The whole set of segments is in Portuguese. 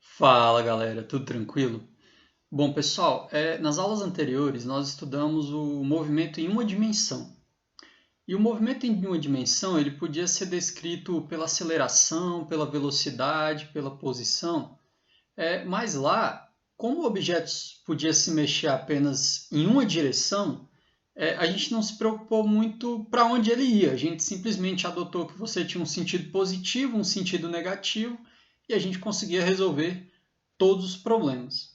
Fala galera, tudo tranquilo? Bom, pessoal, nas aulas anteriores nós estudamos o movimento em uma dimensão. E o movimento em uma dimensão ele podia ser descrito pela aceleração, pela velocidade, pela posição. Mas lá, como o objeto podia se mexer apenas em uma direção, a gente não se preocupou muito para onde ele ia. A gente simplesmente adotou que você tinha um sentido positivo, um sentido negativo, e a gente conseguia resolver todos os problemas.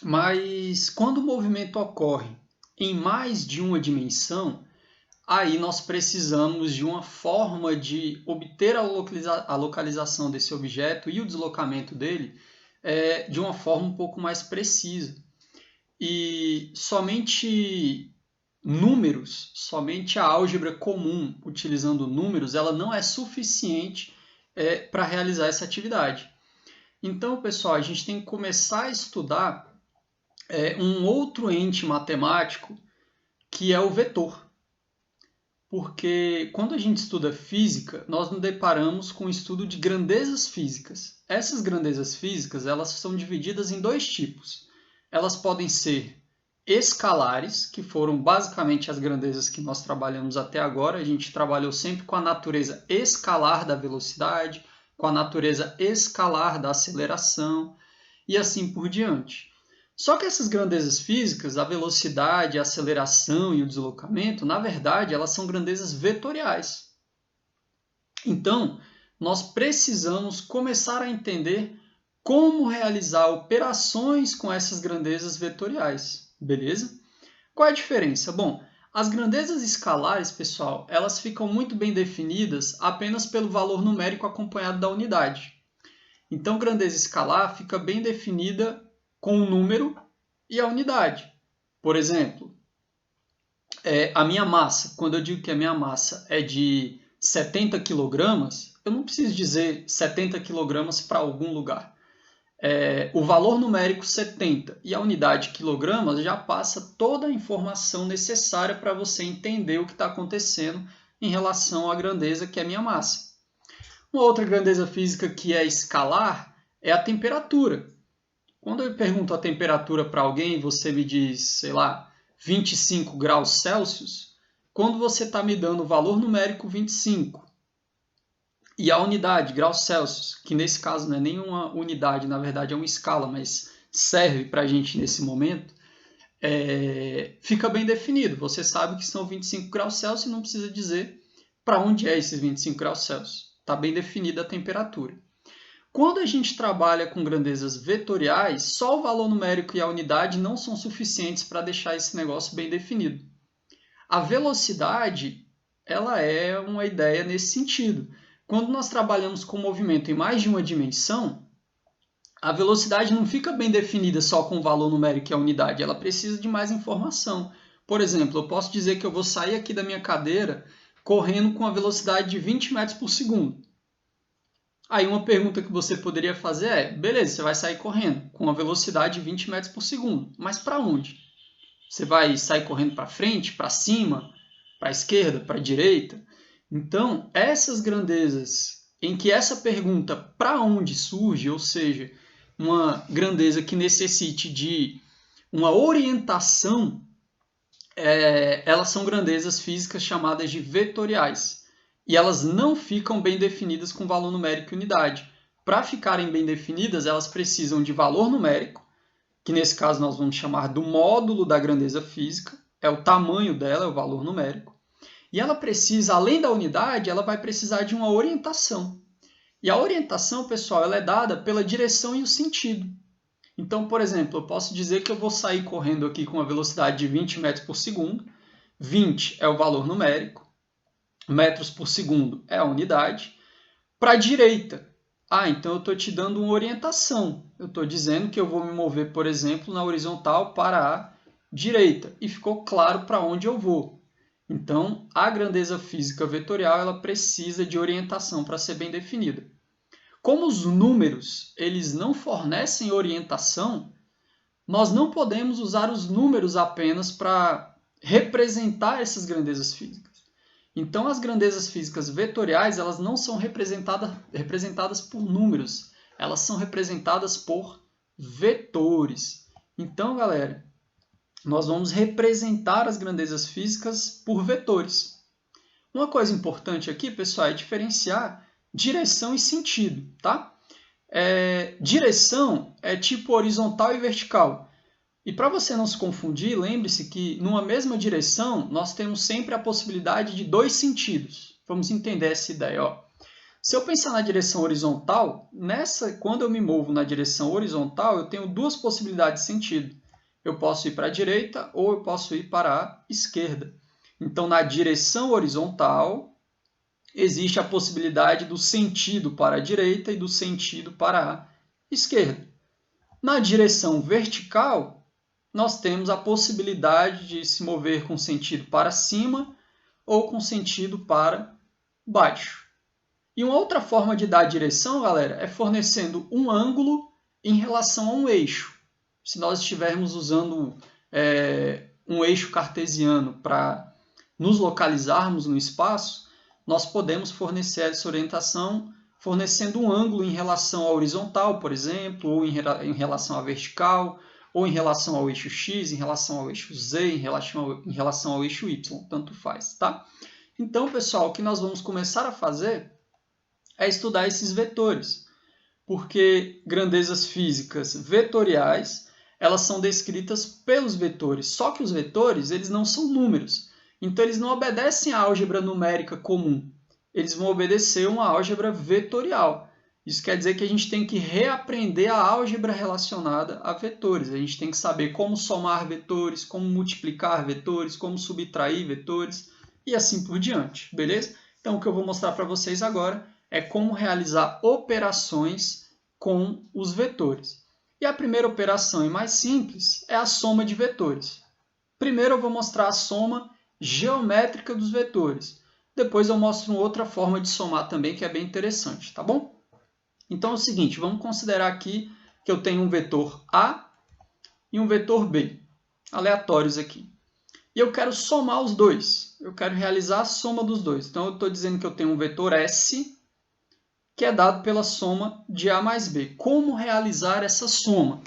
Mas quando o movimento ocorre em mais de uma dimensão, aí nós precisamos de uma forma de obter a localização desse objeto e o deslocamento dele de uma forma um pouco mais precisa. E somente números, somente a álgebra comum utilizando números, ela não é suficiente para realizar essa atividade. Então, pessoal, a gente tem que começar a estudar um outro ente matemático que é o vetor. Porque quando a gente estuda física, nós nos deparamos com o estudo de grandezas físicas. Essas grandezas físicas, elas são divididas em dois tipos. Elas podem ser escalares, que foram basicamente as grandezas que nós trabalhamos até agora. A gente trabalhou sempre com a natureza escalar da velocidade, com a natureza escalar da aceleração e assim por diante. Só que essas grandezas físicas, a velocidade, a aceleração e o deslocamento, na verdade, elas são grandezas vetoriais. Então, nós precisamos começar a entender como realizar operações com essas grandezas vetoriais, beleza? Qual é a diferença? Bom, as grandezas escalares, pessoal, elas ficam muito bem definidas apenas pelo valor numérico acompanhado da unidade. Então, grandeza escalar fica bem definida com o número e a unidade. Por exemplo, a minha massa, quando eu digo que a minha massa é de 70 quilogramas, eu não preciso dizer 70 quilogramas para algum lugar. O valor numérico 70 e a unidade quilogramas já passa toda a informação necessária para você entender o que está acontecendo em relação à grandeza que é a minha massa. Uma outra grandeza física que é escalar é a temperatura. Quando eu pergunto a temperatura para alguém e você me diz, sei lá, 25 graus Celsius, quando você está me dando o valor numérico 25 e a unidade, graus Celsius, que nesse caso não é nenhuma unidade, na verdade é uma escala, mas serve para a gente nesse momento, fica bem definido. Você sabe que são 25 graus Celsius e não precisa dizer para onde é esses 25 graus Celsius. Está bem definida a temperatura. Quando a gente trabalha com grandezas vetoriais, só o valor numérico e a unidade não são suficientes para deixar esse negócio bem definido. A velocidade, ela é uma ideia nesse sentido. Quando nós trabalhamos com movimento em mais de uma dimensão, a velocidade não fica bem definida só com o valor numérico e a unidade, ela precisa de mais informação. Por exemplo, eu posso dizer que eu vou sair aqui da minha cadeira correndo com a velocidade de 20 metros por segundo. Aí uma pergunta que você poderia fazer é, beleza, você vai sair correndo com uma velocidade de 20 metros por segundo, mas para onde? Você vai sair correndo para frente, para cima, para a esquerda, para a direita? Então, essas grandezas em que essa pergunta para onde surge, ou seja, uma grandeza que necessite de uma orientação, elas são grandezas físicas chamadas de vetoriais. E elas não ficam bem definidas com valor numérico e unidade. Para ficarem bem definidas, elas precisam de valor numérico, que nesse caso nós vamos chamar do módulo da grandeza física, é o tamanho dela, é o valor numérico. E ela precisa, além da unidade, ela vai precisar de uma orientação. E a orientação, pessoal, ela é dada pela direção e o sentido. Então, por exemplo, eu posso dizer que eu vou sair correndo aqui com uma velocidade de 20 metros por segundo. 20 é o valor numérico, metros por segundo é a unidade. Para a direita, então eu estou te dando uma orientação. Eu estou dizendo que eu vou me mover, por exemplo, na horizontal para a direita. E ficou claro para onde eu vou. Então, a grandeza física vetorial ela precisa de orientação para ser bem definida. Como os números eles não fornecem orientação, nós não podemos usar os números apenas para representar essas grandezas físicas. Então, as grandezas físicas vetoriais elas não são representadas por números, elas são representadas por vetores. Então, galera, nós vamos representar as grandezas físicas por vetores. Uma coisa importante aqui, pessoal, é diferenciar direção e sentido, tá? Direção é tipo horizontal e vertical. E para você não se confundir, lembre-se que numa mesma direção nós temos sempre a possibilidade de dois sentidos. Vamos entender essa ideia, ó. Se eu pensar na direção horizontal, quando eu me movo na direção horizontal, eu tenho duas possibilidades de sentido. Eu posso ir para a direita ou eu posso ir para a esquerda. Então, na direção horizontal, existe a possibilidade do sentido para a direita e do sentido para a esquerda. Na direção vertical, nós temos a possibilidade de se mover com sentido para cima ou com sentido para baixo. E uma outra forma de dar direção, galera, é fornecendo um ângulo em relação a um eixo. Se nós estivermos usando um eixo cartesiano para nos localizarmos no espaço, nós podemos fornecer essa orientação fornecendo um ângulo em relação à horizontal, por exemplo, ou em relação à vertical, ou em relação ao eixo X, em relação ao eixo Z, em relação ao eixo Y, tanto faz, tá? Então, pessoal, o que nós vamos começar a fazer é estudar esses vetores, porque grandezas físicas vetoriais, elas são descritas pelos vetores, só que os vetores, eles não são números, então eles não obedecem à álgebra numérica comum, eles vão obedecer uma álgebra vetorial. Isso quer dizer que a gente tem que reaprender a álgebra relacionada a vetores. A gente tem que saber como somar vetores, como multiplicar vetores, como subtrair vetores e assim por diante, beleza? Então, o que eu vou mostrar para vocês agora é como realizar operações com os vetores. E a primeira operação e mais simples é a soma de vetores. Primeiro eu vou mostrar a soma geométrica dos vetores. Depois eu mostro uma outra forma de somar também que é bem interessante, tá bom? Então é o seguinte, vamos considerar aqui que eu tenho um vetor A e um vetor B, aleatórios aqui. E eu quero somar os dois, eu quero realizar a soma dos dois. Então eu estou dizendo que eu tenho um vetor S, que é dado pela soma de A mais B. Como realizar essa soma?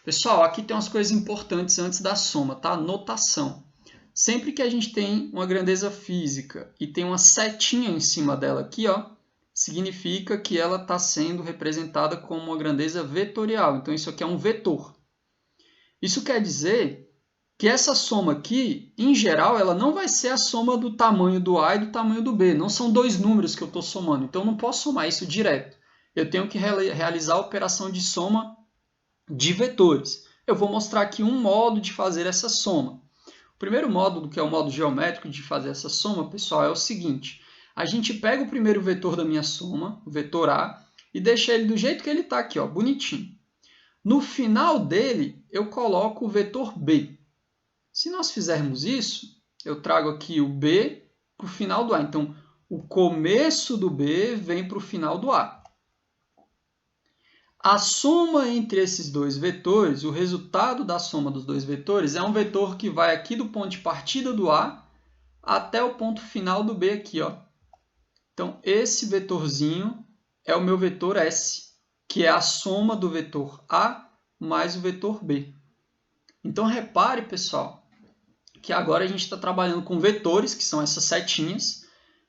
Pessoal, aqui tem umas coisas importantes antes da soma, tá? Notação. Sempre que a gente tem uma grandeza física e tem uma setinha em cima dela aqui, ó, significa que ela está sendo representada como uma grandeza vetorial. Então, isso aqui é um vetor. Isso quer dizer que essa soma aqui, em geral, ela não vai ser a soma do tamanho do A e do tamanho do B. Não são dois números que eu estou somando. Então, eu não posso somar isso direto. Eu tenho que realizar a operação de soma de vetores. Eu vou mostrar aqui um modo de fazer essa soma. O primeiro módulo, que é o modo geométrico de fazer essa soma, pessoal, é o seguinte. A gente pega o primeiro vetor da minha soma, o vetor A, e deixa ele do jeito que ele está aqui, ó, bonitinho. No final dele, eu coloco o vetor B. Se nós fizermos isso, eu trago aqui o B para o final do A. Então, o começo do B vem para o final do A. A soma entre esses dois vetores, o resultado da soma dos dois vetores, é um vetor que vai aqui do ponto de partida do A até o ponto final do B aqui, ó. Então, esse vetorzinho é o meu vetor S, que é a soma do vetor A mais o vetor B. Então, repare, pessoal, que agora a gente está trabalhando com vetores, que são essas setinhas,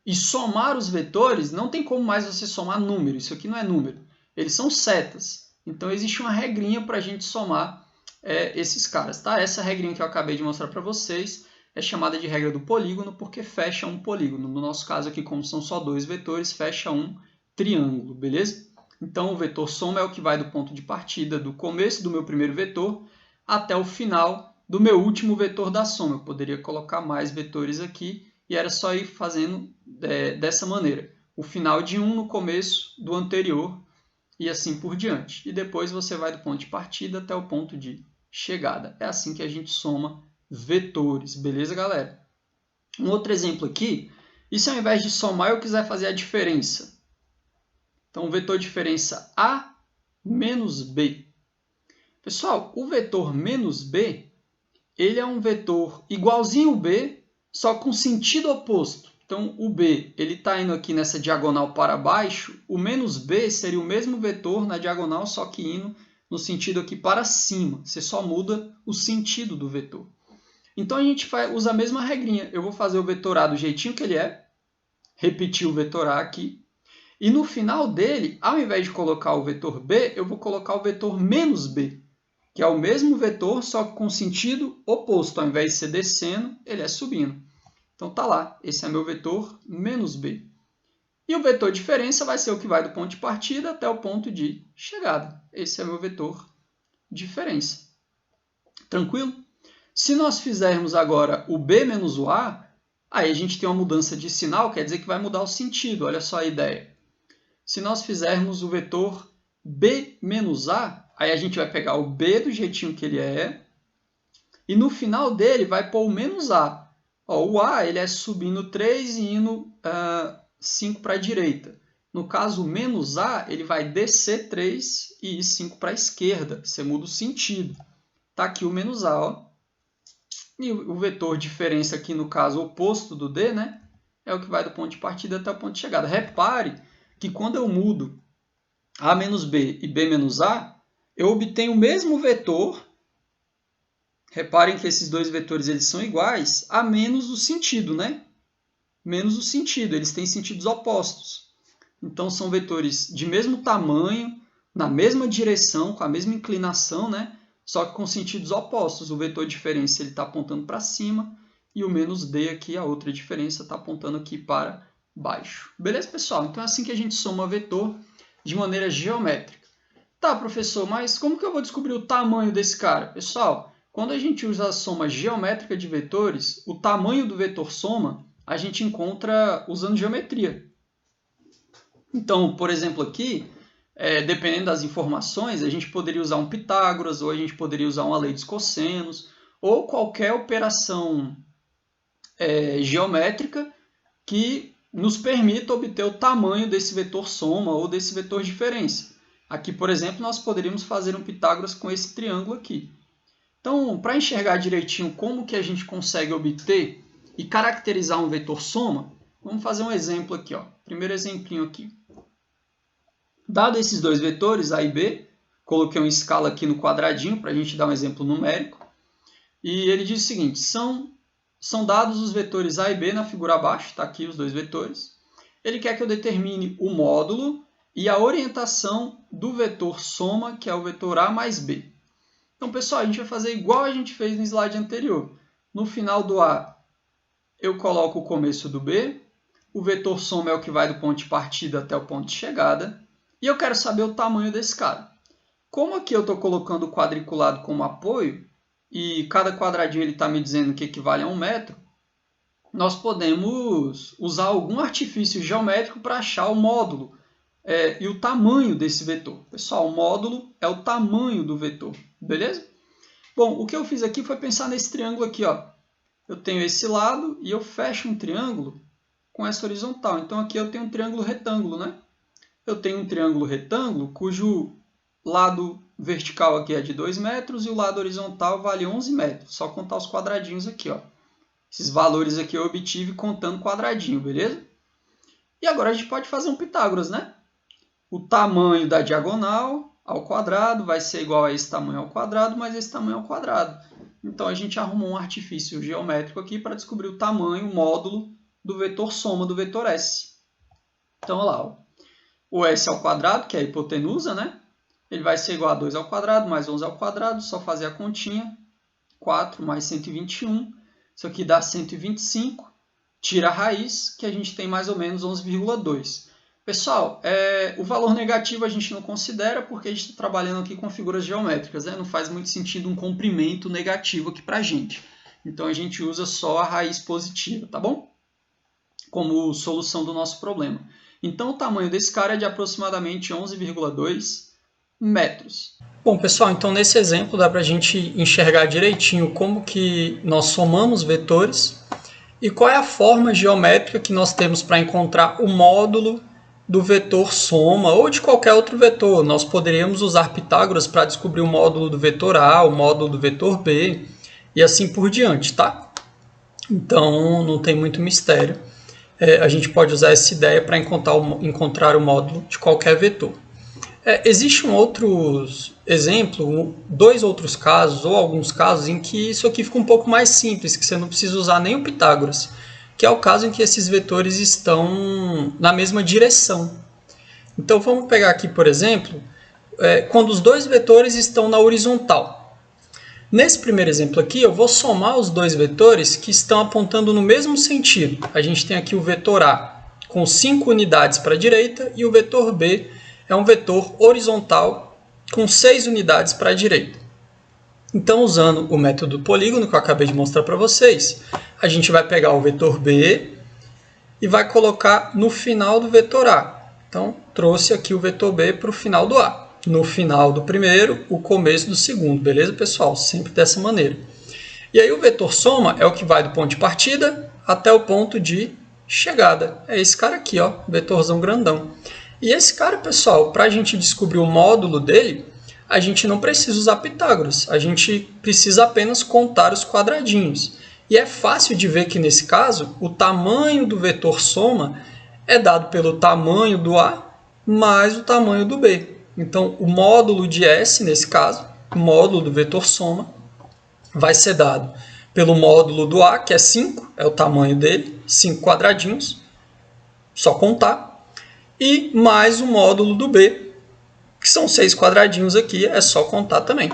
e somar os vetores, não tem como mais você somar número, isso aqui não é número, eles são setas. Então, existe uma regrinha para a gente somar esses caras, tá? Essa regrinha que eu acabei de mostrar para vocês é chamada de regra do polígono, porque fecha um polígono. No nosso caso aqui, como são só dois vetores, fecha um triângulo, beleza? Então, o vetor soma é o que vai do ponto de partida do começo do meu primeiro vetor até o final do meu último vetor da soma. Eu poderia colocar mais vetores aqui e era só ir fazendo dessa maneira. O final de um no começo do anterior e assim por diante. E depois você vai do ponto de partida até o ponto de chegada. É assim que a gente soma vetores, beleza, galera? Um outro exemplo aqui, e se ao invés de somar eu quiser fazer a diferença? Então, o vetor diferença A menos B. Pessoal, o vetor menos B, ele é um vetor igualzinho ao B, só com sentido oposto. Então, o B ele está indo aqui nessa diagonal para baixo, o menos B seria o mesmo vetor na diagonal, só que indo no sentido aqui para cima. Você só muda o sentido do vetor. Então, a gente usa a mesma regrinha. Eu vou fazer o vetor A do jeitinho que ele é, repetir o vetor A aqui, e no final dele, ao invés de colocar o vetor B, eu vou colocar o vetor menos B, que é o mesmo vetor, só que com sentido oposto. Ao invés de ser descendo, ele é subindo. Então, tá lá. Esse é meu vetor menos B. E o vetor diferença vai ser o que vai do ponto de partida até o ponto de chegada. Esse é meu vetor diferença. Tranquilo? Se nós fizermos agora o B menos o A, aí a gente tem uma mudança de sinal, quer dizer que vai mudar o sentido. Olha só a ideia. Se nós fizermos o vetor B menos A, aí a gente vai pegar o B do jeitinho que ele é, e no final dele vai pôr o menos A. Ó, o A ele é subindo 3 e indo 5 para a direita. No caso, o menos A ele vai descer 3 e ir 5 para a esquerda. Você muda o sentido. Está aqui o menos A. Ó. E o vetor diferença aqui, no caso, oposto do D, né, é o que vai do ponto de partida até o ponto de chegada. Repare que quando eu mudo A menos B e B menos A, eu obtenho o mesmo vetor. Reparem que esses dois vetores eles são iguais, a menos o sentido, né? Menos o sentido, eles têm sentidos opostos. Então, são vetores de mesmo tamanho, na mesma direção, com a mesma inclinação, né? Só que com sentidos opostos. O vetor diferença está apontando para cima e o menos D aqui, a outra diferença, está apontando aqui para baixo. Beleza, pessoal? Então, é assim que a gente soma vetor de maneira geométrica. Tá, professor, mas como que eu vou descobrir o tamanho desse cara? Pessoal, quando a gente usa a soma geométrica de vetores, o tamanho do vetor soma a gente encontra usando geometria. Então, por exemplo, aqui, dependendo das informações, a gente poderia usar um Pitágoras, ou a gente poderia usar uma lei dos cossenos, ou qualquer operação geométrica que nos permita obter o tamanho desse vetor soma ou desse vetor diferença. Aqui, por exemplo, nós poderíamos fazer um Pitágoras com esse triângulo aqui. Então, para enxergar direitinho como que a gente consegue obter e caracterizar um vetor soma, vamos fazer um exemplo aqui. Ó. Primeiro exemplinho aqui. Dado esses dois vetores, A e B, coloquei uma escala aqui no quadradinho para a gente dar um exemplo numérico. E ele diz o seguinte, são dados os vetores A e B na figura abaixo, está aqui os dois vetores. Ele quer que eu determine o módulo e a orientação do vetor soma, que é o vetor A mais B. Então, pessoal, a gente vai fazer igual a gente fez no slide anterior. No final do A, eu coloco o começo do B. O vetor soma é o que vai do ponto de partida até o ponto de chegada. E eu quero saber o tamanho desse cara. Como aqui eu estou colocando o quadriculado como apoio, e cada quadradinho está me dizendo que equivale a 1 metro, nós podemos usar algum artifício geométrico para achar o módulo e o tamanho desse vetor. Pessoal, o módulo é o tamanho do vetor. Beleza? Bom, o que eu fiz aqui foi pensar nesse triângulo aqui. Ó. Eu tenho esse lado e eu fecho um triângulo com essa horizontal. Então, aqui eu tenho um triângulo retângulo, né? Eu tenho um triângulo retângulo cujo lado vertical aqui é de 2 metros e o lado horizontal vale 11 metros. Só contar os quadradinhos aqui. Ó. Esses valores aqui eu obtive contando quadradinho, beleza? E agora a gente pode fazer um Pitágoras, né? O tamanho da diagonal ao quadrado vai ser igual a esse tamanho ao quadrado, mais esse tamanho ao quadrado. Então, a gente arrumou um artifício geométrico aqui para descobrir o tamanho, o módulo do vetor soma do vetor S. Então, olha lá. Ó. O S ao quadrado, que é a hipotenusa, né? Ele vai ser igual a 2 ao quadrado mais 11 ao quadrado, só fazer a continha. 4 mais 121. Isso aqui dá 125. Tira a raiz, que a gente tem mais ou menos 11,2. Pessoal, o valor negativo a gente não considera porque a gente está trabalhando aqui com figuras geométricas. Né? Não faz muito sentido um comprimento negativo aqui para a gente. Então, a gente usa só a raiz positiva, tá bom? Como solução do nosso problema. Então, o tamanho desse cara é de aproximadamente 11,2 metros. Bom, pessoal, então nesse exemplo dá para a gente enxergar direitinho como que nós somamos vetores e qual é a forma geométrica que nós temos para encontrar o módulo do vetor soma ou de qualquer outro vetor. Nós poderíamos usar Pitágoras para descobrir o módulo do vetor A, o módulo do vetor B e assim por diante, tá? Então não tem muito mistério. a gente pode usar essa ideia para encontrar o módulo de qualquer vetor. Existe um outro exemplo, dois outros casos, ou alguns casos, em que isso aqui fica um pouco mais simples, que você não precisa usar nem o Pitágoras, que é o caso em que esses vetores estão na mesma direção. Então vamos pegar aqui, por exemplo, quando os dois vetores estão na horizontal. Nesse primeiro exemplo aqui, eu vou somar os dois vetores que estão apontando no mesmo sentido. A gente tem aqui o vetor A com 5 unidades para a direita e o vetor B é um vetor horizontal com 6 unidades para a direita. Então, usando o método polígono que eu acabei de mostrar para vocês, a gente vai pegar o vetor B e vai colocar no final do vetor A. Então, trouxe aqui o vetor B para o final do A. No final do primeiro, o começo do segundo. Beleza, pessoal? Sempre dessa maneira. E aí o vetor soma é o que vai do ponto de partida até o ponto de chegada. É esse cara aqui, ó, vetorzão grandão. E esse cara, pessoal, para a gente descobrir o módulo dele, a gente não precisa usar Pitágoras. A gente precisa apenas contar os quadradinhos. E é fácil de ver que, nesse caso, o tamanho do vetor soma é dado pelo tamanho do A mais o tamanho do B. Então, o módulo de S, nesse caso, o módulo do vetor soma, vai ser dado pelo módulo do A, que é 5, é o tamanho dele, 5 quadradinhos, só contar, e mais o módulo do B, que são 6 quadradinhos aqui, é só contar também.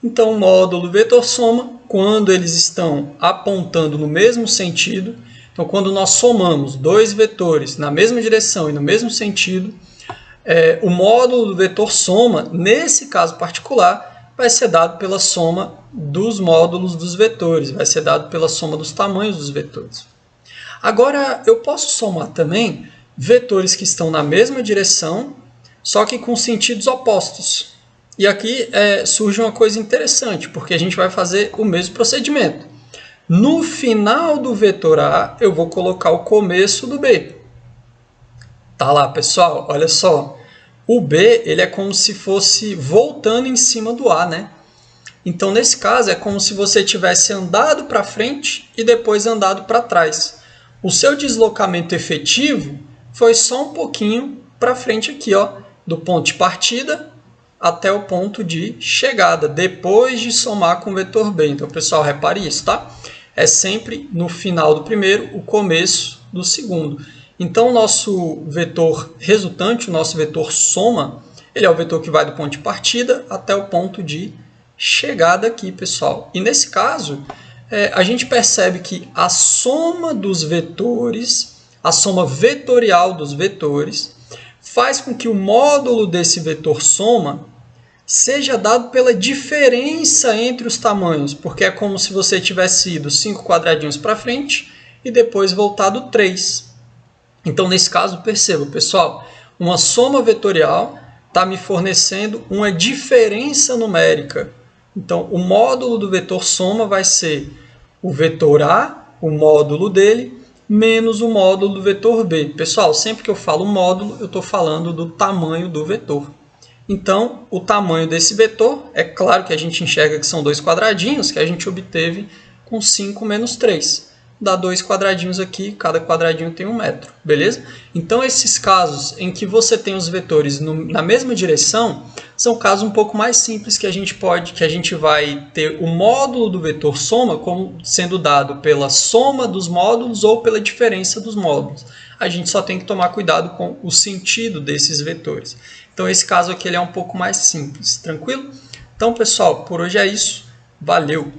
Então, o módulo vetor soma, quando eles estão apontando no mesmo sentido, então quando nós somamos dois vetores na mesma direção e no mesmo sentido, o módulo do vetor soma, nesse caso particular, vai ser dado pela soma dos módulos dos vetores, vai ser dado pela soma dos tamanhos dos vetores. Agora, eu posso somar também vetores que estão na mesma direção, só que com sentidos opostos. E aqui surge uma coisa interessante, porque a gente vai fazer o mesmo procedimento. No final do vetor A, eu vou colocar o começo do B. Tá lá, pessoal, olha só. O B, ele é como se fosse voltando em cima do A, né? Então, nesse caso, é como se você tivesse andado para frente e depois andado para trás. O seu deslocamento efetivo foi só um pouquinho para frente aqui, ó, do ponto de partida até o ponto de chegada, depois de somar com o vetor B. Então, pessoal, repare isso, tá? É sempre no final do primeiro, o começo do segundo. Então, o nosso vetor resultante, o nosso vetor soma, ele é o vetor que vai do ponto de partida até o ponto de chegada aqui, pessoal. E nesse caso, a gente percebe que a soma dos vetores, a soma vetorial dos vetores, faz com que o módulo desse vetor soma seja dado pela diferença entre os tamanhos, porque é como se você tivesse ido 5 quadradinhos para frente e depois voltado 3. Então, nesse caso, perceba, pessoal, uma soma vetorial está me fornecendo uma diferença numérica. Então, o módulo do vetor soma vai ser o vetor A, o módulo dele, menos o módulo do vetor B. Pessoal, sempre que eu falo módulo, eu estou falando do tamanho do vetor. Então, o tamanho desse vetor, é claro que a gente enxerga que são 2 quadradinhos, que a gente obteve com 5 menos 3. Dá 2 quadradinhos aqui, cada quadradinho tem 1 metro, beleza? Então, esses casos em que você tem os vetores na mesma direção, são casos um pouco mais simples que a gente vai ter o módulo do vetor soma como sendo dado pela soma dos módulos ou pela diferença dos módulos. A gente só tem que tomar cuidado com o sentido desses vetores. Então, esse caso aqui ele é um pouco mais simples, tranquilo? Então, pessoal, por hoje é isso. Valeu!